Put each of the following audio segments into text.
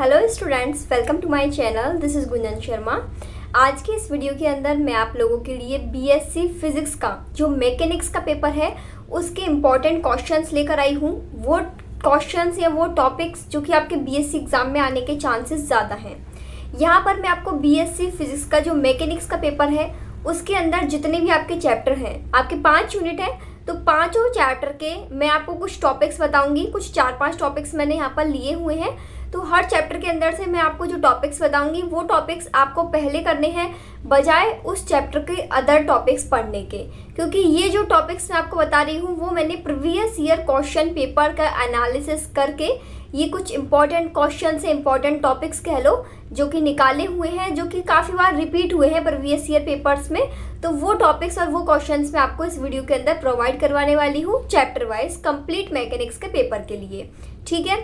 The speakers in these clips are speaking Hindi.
Hello students, welcome to my channel. This is Gunjan Sharma. आज के इस वीडियो के अंदर मैं आप लोगों के लिए बीएससी फिजिक्स का जो मैकेनिक्स का पेपर है उसके इम्पॉर्टेंट क्वेश्चंस लेकर आई हूँ। वो क्वेश्चंस या वो टॉपिक्स जो कि आपके बीएससी एग्ज़ाम में आने के चांसेस ज़्यादा हैं। यहाँ पर मैं आपको बीएससी फिजिक्स का जो मैकेनिक्स का पेपर है उसके अंदर जितने भी आपके चैप्टर हैं, आपके 5 यूनिट हैं, तो पाँचों चैप्टर के मैं आपको कुछ टॉपिक्स बताऊंगी। कुछ 4-5 टॉपिक्स मैंने यहाँ पर लिए हुए हैं, तो हर चैप्टर के अंदर से मैं आपको जो टॉपिक्स बताऊंगी वो टॉपिक्स आपको पहले करने हैं बजाय उस चैप्टर के अदर टॉपिक्स पढ़ने के, क्योंकि ये जो टॉपिक्स मैं आपको बता रही हूँ वो मैंने प्रीवियस ईयर क्वेश्चन पेपर का एनालिसिस करके ये कुछ इंपॉर्टेंट क्वेश्चन से इंपॉर्टेंट टॉपिक्स कह लो जो कि निकाले हुए हैं, जो कि काफ़ी बार रिपीट हुए हैं प्रीवियस ईयर पेपर्स में। तो वो टॉपिक्स और वो क्वेश्चंस मैं आपको इस वीडियो के अंदर प्रोवाइड करवाने वाली हूँ चैप्टर वाइज कंप्लीट मैकेनिक्स के पेपर के लिए। ठीक है,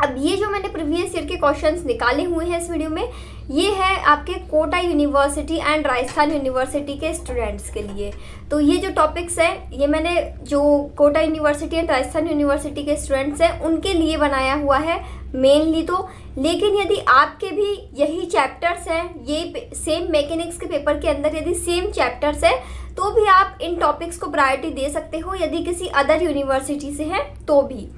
अब ये जो मैंने प्रीवियस ईयर के क्वेश्चंस निकाले हुए हैं इस वीडियो में, ये है आपके Kota university and Rajasthan university के स्टूडेंट्स के लिए। तो ये जो टॉपिक्स हैं ये मैंने जो Kota university and Rajasthan university के स्टूडेंट्स हैं उनके लिए बनाया हुआ है मेनली। तो लेकिन यदि आपके भी यही चैप्टर्स हैं, ये सेम मैकेनिक्स के पेपर के अंदर यदि सेम चैप्टर्स हैं, तो भी आप इन टॉपिक्स को प्रायोरिटी दे सकते हो यदि किसी अदर यूनिवर्सिटी से हैं तो भी।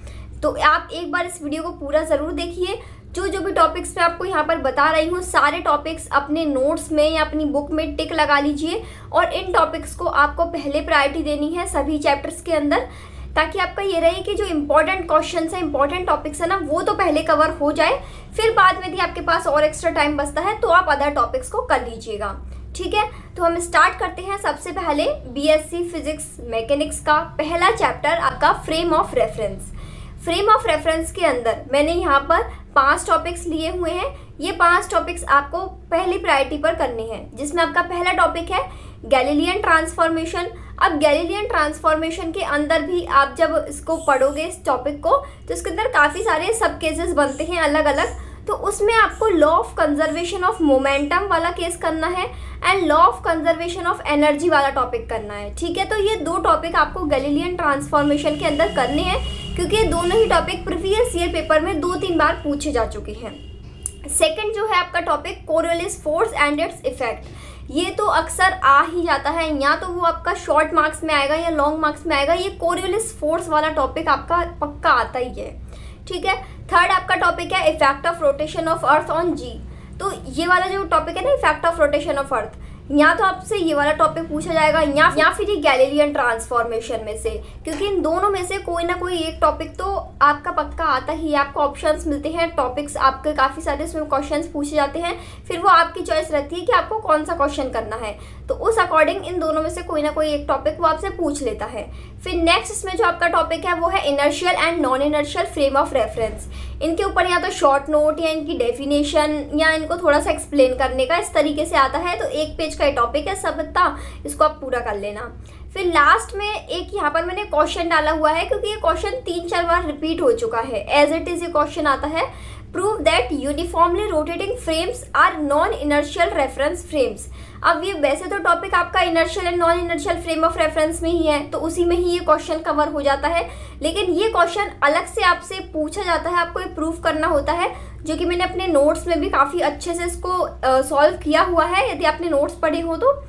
तो आप एक बार इस वीडियो को पूरा ज़रूर देखिए। जो भी टॉपिक्स मैं आपको यहाँ पर बता रही हूँ सारे टॉपिक्स अपने नोट्स में या अपनी बुक में टिक लगा लीजिए, और इन टॉपिक्स को आपको पहले प्रायोरिटी देनी है सभी चैप्टर्स के अंदर, ताकि आपका ये रहे कि जो इंपॉर्टेंट क्वेश्चंस हैं, इंपॉर्टेंट टॉपिक्स है ना, वो तो पहले कवर हो जाए। फिर बाद में यदि आपके पास और एक्स्ट्रा टाइम बचता है तो आप अदर टॉपिक्स को कर लीजिएगा। ठीक है, तो हम स्टार्ट करते हैं। सबसे पहले बीएससी फिजिक्स मैकेनिक्स का पहला चैप्टर आपका frame of reference. Frame of reference के अंदर मैंने यहाँ पर 5 टॉपिक्स लिए हुए हैं। ये 5 टॉपिक्स आपको पहली प्रायोरिटी पर करने हैं, जिसमें आपका पहला टॉपिक है गैलीलियन ट्रांसफॉर्मेशन। अब गैलीलियन ट्रांसफॉर्मेशन के अंदर भी आप जब इसको पढ़ोगे इस टॉपिक को, तो इसके अंदर काफ़ी सारे सब केसेस बनते हैं अलग अलग। तो उसमें आपको law of conservation of momentum वाला केस करना है and law of conservation of energy वाला टॉपिक करना है। ठीक है, तो ये 2 टॉपिक आपको गैलीलियन ट्रांसफॉर्मेशन के अंदर करने हैं, क्योंकि ये दोनों ही टॉपिक प्रीवियस ईयर पेपर में 2-3 बार पूछे जा चुके हैं। सेकंड जो है आपका topic Coriolis force and its effect. ये तो अक्सर आ ही जाता है, या तो वो आपका शॉर्ट मार्क्स में आएगा या लॉन्ग मार्क्स में आएगा। ये कोरियोलिस फोर्स वाला टॉपिक आपका पक्का आता ही है। ठीक है, थर्ड आपका टॉपिक है effect of rotation of earth on g. तो ये वाला जो टॉपिक है ना, effect of rotation of earth, या तो आपसे ये वाला टॉपिक पूछा जाएगा या फिर ये गैलीलियन ट्रांसफॉर्मेशन में से, क्योंकि इन दोनों में से कोई ना कोई एक टॉपिक तो आपका पक्का आता ही है। आपको ऑप्शंस मिलते हैं, टॉपिक्स आपके काफ़ी सारे उसमें क्वेश्चंस पूछे जाते हैं, फिर वो आपकी चॉइस रहती है कि आपको कौन सा क्वेश्चन करना है। तो उस अकॉर्डिंग इन दोनों में से कोई ना कोई एक टॉपिक वो आपसे पूछ लेता है। फिर नेक्स्ट इसमें जो आपका टॉपिक है वो है inertial and non inertial frame of reference. इनके ऊपर या तो शॉर्ट नोट या इनकी डेफिनेशन या इनको थोड़ा सा एक्सप्लेन करने का इस तरीके से आता है। तो 1 पेज का ये टॉपिक है, सब इतना इसको आप पूरा कर लेना। फिर लास्ट में एक यहाँ पर मैंने क्वेश्चन डाला हुआ है, क्योंकि ये क्वेश्चन 3-4 बार रिपीट हो चुका है। एज इट इज ये क्वेश्चन आता है, prove that uniformly rotating frames are non inertial reference frames. अब ये वैसे तो टॉपिक आपका inertial and non inertial frame of reference में ही है, तो उसी में ही ये क्वेश्चन कवर हो जाता है। लेकिन ये क्वेश्चन अलग से आपसे पूछा जाता है, आपको ये प्रूफ करना होता है, जो कि मैंने अपने नोट्स में भी काफ़ी अच्छे से इसको सॉल्व किया हुआ है, यदि आपने नोट्स पढ़े हो तो।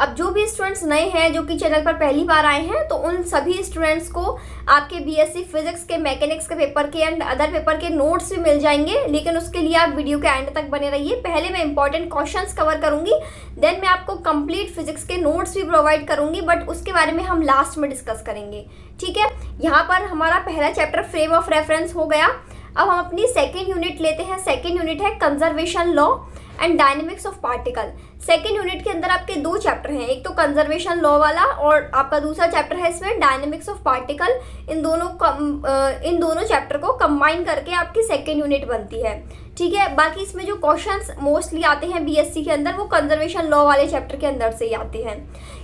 अब जो भी स्टूडेंट्स नए हैं जो कि चैनल पर पहली बार आए हैं, तो उन सभी स्टूडेंट्स को आपके बीएससी फिजिक्स के, मैकेनिक्स के पेपर के एंड अदर पेपर के नोट्स भी मिल जाएंगे। लेकिन उसके लिए आप वीडियो के एंड तक बने रहिए। पहले मैं इंपॉर्टेंट क्वेश्चंस कवर करूंगी, देन मैं आपको कंप्लीट फिजिक्स के नोट्स भी प्रोवाइड करूंगी, बट उसके बारे में हम लास्ट में डिस्कस करेंगे। ठीक है, यहाँ पर हमारा पहला चैप्टर फ्रेम ऑफ रेफरेंस हो गया। अब हम अपनी सेकेंड यूनिट लेते हैं। सेकेंड यूनिट है conservation law and dynamics of particle. Second unit के अंदर आपके 2 चैप्टर हैं, एक तो कंजर्वेशन लॉ वाला और आपका दूसरा चैप्टर है इसमें डायनेमिक्स ऑफ पार्टिकल। इन दोनों चैप्टर को कंबाइन करके आपकी सेकेंड यूनिट बनती है। ठीक है, बाकी इसमें जो क्वेश्चंस मोस्टली आते हैं बीएससी के अंदर वो कंजर्वेशन लॉ वाले चैप्टर के अंदर से ही आते हैं।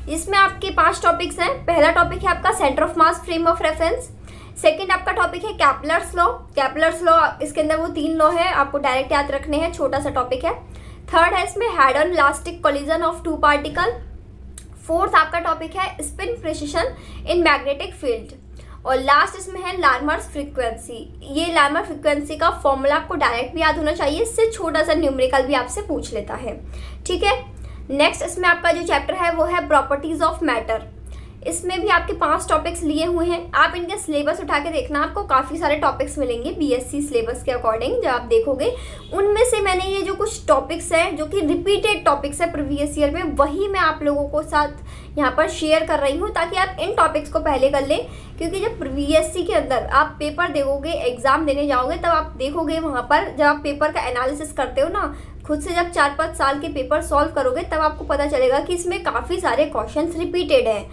इसमें आपके 5 टॉपिक्स हैं। पहला टॉपिक है आपका centre of mass frame of reference. Second आपका टॉपिक है कैपलर्स लॉ। कैपलर्स लॉ, इसके अंदर वो 3 लॉ है, आपको डायरेक्ट याद रखने हैं, छोटा सा टॉपिक है। थर्ड है इसमें head on elastic collision of 2 particle. Fourth आपका टॉपिक है spin precision in magnetic field. और लास्ट इसमें है लार्मर्स फ्रीक्वेंसी। ये लार्मर फ्रीक्वेंसी का फॉर्मूला आपको डायरेक्ट भी याद होना चाहिए, इससे छोटा सा न्यूमेरिकल भी आपसे पूछ लेता है। ठीक है, नेक्स्ट इसमें आपका जो चैप्टर है वो है प्रॉपर्टीज ऑफ मैटर। इसमें भी आपके 5 टॉपिक्स लिए हुए हैं। आप इनके सिलेबस उठा के देखना, आपको काफ़ी सारे टॉपिक्स मिलेंगे बीएससी सिलेबस के अकॉर्डिंग। जब आप देखोगे उनमें से मैंने ये जो कुछ टॉपिक्स हैं जो कि रिपीटेड टॉपिक्स है प्रीवियस ईयर में, वही मैं आप लोगों को साथ यहाँ पर शेयर कर रही हूँ ताकि आप इन टॉपिक्स को पहले कर लें। क्योंकि जब बीएससी के अंदर आप पेपर दोगे, एग्जाम देने जाओगे, तब आप देखोगे वहाँ पर जब आप पेपर का एनालिसिस करते हो ना, खुद से जब 4-5 साल के पेपर सॉल्व करोगे, तब आपको पता चलेगा कि इसमें काफ़ी सारे क्वेश्चंस रिपीटेड हैं।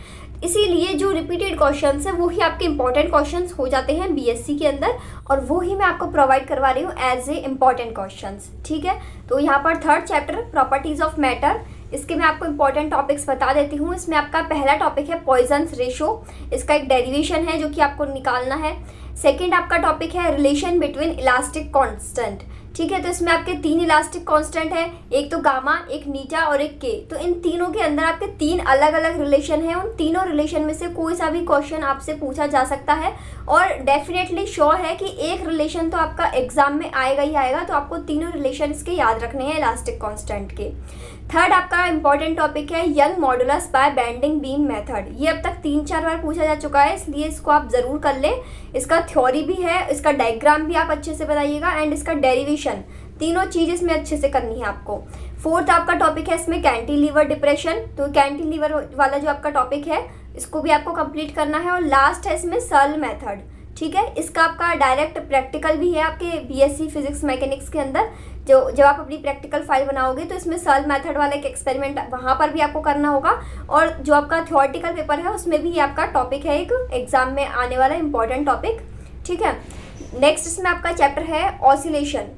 इसीलिए जो रिपीटेड क्वेश्चंस हैं वो ही आपके इंपॉर्टेंट क्वेश्चंस हो जाते हैं बीएससी के अंदर, और वो ही मैं आपको प्रोवाइड करवा रही हूँ एज ए इम्पॉर्टेंट क्वेश्चंस। ठीक है, तो यहाँ पर 3rd chapter properties of matter, इसके मैं आपको इंपॉर्टेंट टॉपिक्स बता देती हूँ। इसमें आपका पहला टॉपिक है पॉइजन्स रेशो, इसका एक डेरिवेशन है जो कि आपको निकालना है। सेकेंड आपका टॉपिक है रिलेशन बिटवीन इलास्टिक कॉन्स्टेंट। ठीक है, तो इसमें आपके 3 इलास्टिक कांस्टेंट है, एक तो गामा, एक नीटा और एक के। तो इन तीनों के अंदर आपके 3 अलग अलग रिलेशन है। उन तीनों रिलेशन में से कोई सा भी क्वेश्चन आपसे पूछा जा सकता है, और डेफिनेटली श्योर है कि एक रिलेशन तो आपका एग्जाम में आएगा ही आएगा। तो आपको तीनों रिलेशन के याद रखने हैं इलास्टिक कांस्टेंट के। 3rd आपका इंपॉर्टेंट टॉपिक है young modulus by bending beam method. ये अब तक 3-4 बार पूछा जा चुका है, इसलिए इसको आप ज़रूर कर लें। इसका थ्योरी भी है, इसका डायग्राम भी आप अच्छे से बनाइएगा, एंड इसका डेरिवेशन, तीनों चीज़ इसमें अच्छे से करनी है आपको। 4th आपका टॉपिक है इसमें कैंटिलीवर डिप्रेशन। तो कैंटिलीवर वाला जो आपका टॉपिक है इसको भी आपको कंप्लीट करना है। और लास्ट है इसमें सर्ल मेथड। ठीक है, इसका आपका डायरेक्ट प्रैक्टिकल भी है आपके बीएससी फिजिक्स मैकेनिक्स के अंदर। जो जब आप अपनी प्रैक्टिकल फाइल बनाओगे तो इसमें सर्ल मेथड वाला एक एक्सपेरिमेंट वहाँ पर भी आपको करना होगा, और जो आपका थ्योरेटिकल पेपर है उसमें भी ये आपका टॉपिक है, एक एग्जाम में आने वाला इंपॉर्टेंट टॉपिक। ठीक है, नेक्स्ट इसमें आपका चैप्टर है ऑसिलेशन।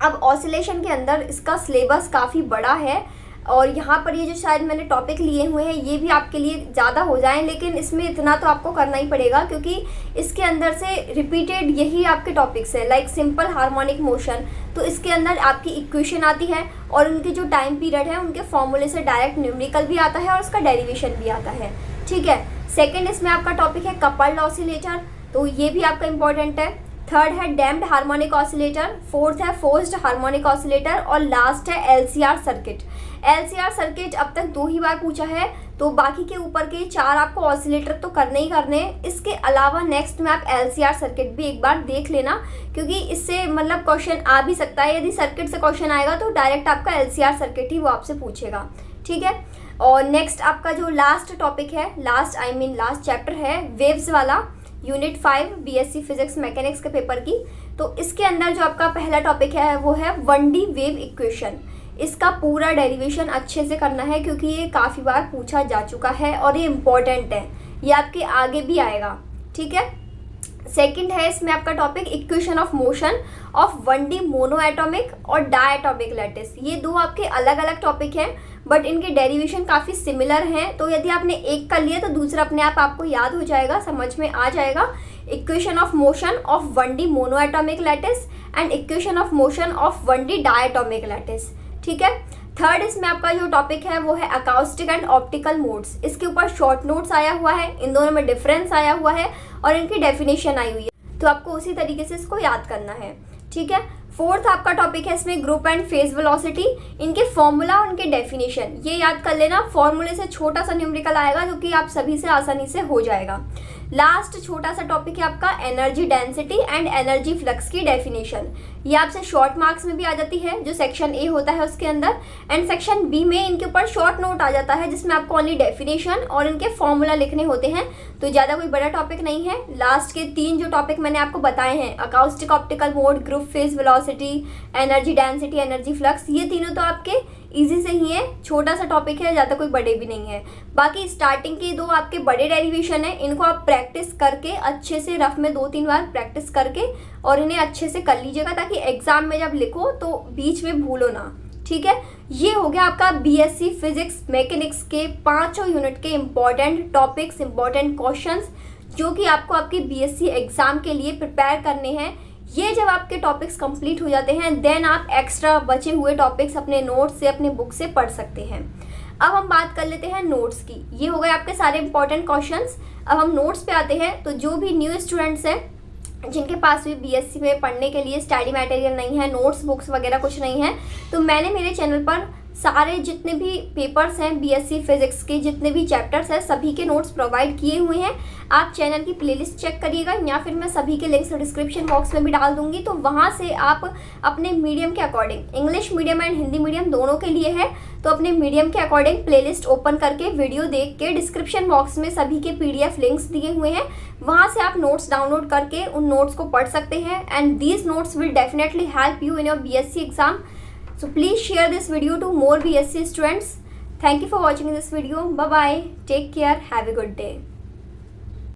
अब ऑसिलेशन के अंदर इसका सिलेबस काफ़ी बड़ा है, और यहाँ पर ये जो शायद मैंने टॉपिक लिए हुए हैं ये भी आपके लिए ज़्यादा हो जाएं, लेकिन इसमें इतना तो आपको करना ही पड़ेगा क्योंकि इसके अंदर से रिपीटेड यही आपके टॉपिक्स है। लाइक सिंपल हार्मोनिक मोशन, तो इसके अंदर आपकी इक्वेशन आती है, और उनके जो टाइम पीरियड है उनके फॉर्मूले से डायरेक्ट न्यूमेरिकल भी आता है, और उसका डेरिवेशन भी आता है। ठीक है, सेकेंड इसमें आपका टॉपिक है कपल्ड ऑसिलेटर, तो ये भी आपका इंपॉर्टेंट है। 3rd है डैम्प्ड हार्मोनिक ऑसिलेटर। 4th है फोर्स्ड हार्मोनिक ऑसिलेटर, और लास्ट है एलसीआर सर्किट। एलसीआर सर्किट अब तक 2 ही बार पूछा है, तो बाकी के ऊपर के 4 आपको ऑसिलेटर तो करने ही करने हैं। इसके अलावा नेक्स्ट में आप एलसीआर सर्किट भी एक बार देख लेना, क्योंकि इससे मतलब क्वेश्चन आ भी सकता है। यदि सर्किट से क्वेश्चन आएगा तो डायरेक्ट आपका एलसीआर सर्किट ही वो आपसे पूछेगा। ठीक है, और नेक्स्ट आपका जो लास्ट टॉपिक है, लास्ट चैप्टर है वेव्स वाला, यूनिट 5 बीएससी फिजिक्स मैकेनिक्स के पेपर की। तो इसके अंदर जो आपका पहला टॉपिक है वो है 1D वेव इक्वेशन। इसका पूरा डेरिवेशन अच्छे से करना है क्योंकि ये काफ़ी बार पूछा जा चुका है और ये इम्पॉर्टेंट है, ये आपके आगे भी आएगा। ठीक है, सेकंड है इसमें आपका topic equation of motion of 1D mono atomic और डायटॉमिक लैटिस। ये 2 आपके अलग अलग टॉपिक हैं, बट इनके डेरिवेशन काफ़ी सिमिलर हैं। तो यदि आपने एक कर लिया तो दूसरा अपने आप आपको याद हो जाएगा, समझ में आ जाएगा। Equation of motion of 1D mono atomic lattice and equation of motion of 1D diatomic lattice. ठीक है, 3rd इसमें आपका जो टॉपिक है वो है अकाउस्टिक एंड ऑप्टिकल मोड्स। इसके ऊपर शॉर्ट नोट्स आया हुआ है, इन दोनों में डिफरेंस आया हुआ है और इनकी डेफिनेशन आई हुई है, तो आपको उसी तरीके से इसको याद करना है। ठीक है, 4th आपका टॉपिक है इसमें ग्रुप एंड फेज वेलोसिटी, इनके फॉर्मूला और इनके डेफिनेशन ये याद कर लेना। फॉर्मूले से छोटा सा न्यूमेरिकल आएगा जो कि आप सभी से आसानी से हो जाएगा। लास्ट छोटा सा टॉपिक है आपका energy density and energy flux की डेफिनेशन। ये आपसे शॉर्ट मार्क्स में भी आ जाती है, जो सेक्शन ए होता है उसके अंदर, एंड सेक्शन बी में इनके ऊपर शॉर्ट नोट आ जाता है जिसमें आपको ओनली डेफिनेशन और इनके फॉर्मूला लिखने होते हैं। तो ज़्यादा कोई बड़ा टॉपिक नहीं है। लास्ट के 3 जो टॉपिक मैंने आपको बताए हैं, acoustic optical mode, group phase velocity, energy density, energy flux, ये तीनों तो आपके इजी से ही है, छोटा सा टॉपिक है, ज़्यादा कोई बड़े भी नहीं है। बाकी स्टार्टिंग के 2 आपके बड़े डेरिवेशन है, इनको आप प्रैक्टिस करके अच्छे से रफ में 2-3 बार प्रैक्टिस करके और इन्हें अच्छे से कर लीजिएगा, ताकि एग्जाम में जब लिखो तो बीच में भूलो ना। ठीक है, ये हो गया आपका बीएससी फिजिक्स मैकेनिक्स के 5 यूनिट के इम्पॉर्टेंट टॉपिक्स, इम्पॉर्टेंट क्वेश्चंस जो कि आपको आपके बीएससी एग्जाम के लिए प्रिपेयर करने हैं। ये जब आपके टॉपिक्स कंप्लीट हो जाते हैं देन आप एक्स्ट्रा बचे हुए टॉपिक्स अपने नोट्स से, अपने बुक से पढ़ सकते हैं। अब हम बात कर लेते हैं नोट्स की। ये हो गए आपके सारे इंपॉर्टेंट क्वेश्चंस। अब हम नोट्स पे आते हैं। तो जो भी न्यू स्टूडेंट्स हैं जिनके पास भी बीएससी में पढ़ने के लिए स्टडी मटेरियल नहीं है, नोट्स बुक्स वगैरह कुछ नहीं है, तो मैंने मेरे चैनल पर सारे जितने भी पेपर्स हैं बीएससी फिजिक्स के, जितने भी चैप्टर्स हैं, सभी के नोट्स प्रोवाइड किए हुए हैं। आप चैनल की प्लेलिस्ट चेक करिएगा, या फिर मैं सभी के लिंक्स डिस्क्रिप्शन बॉक्स में भी डाल दूंगी। तो वहाँ से आप अपने मीडियम के according, English medium and Hindi medium दोनों के लिए है, तो अपने मीडियम के अकॉर्डिंग प्लेलिस्ट ओपन करके वीडियो देख के डिस्क्रिप्शन बॉक्स में सभी के पीडीएफ लिंक्स दिए हुए हैं, वहाँ से आप नोट्स डाउनलोड करके उन नोट्स को पढ़ सकते हैं। And these notes will definitely help you in your BSc exam. So please share this video to more BSc students. Thank you for watching this video. Bye bye. Take care. Have a good day.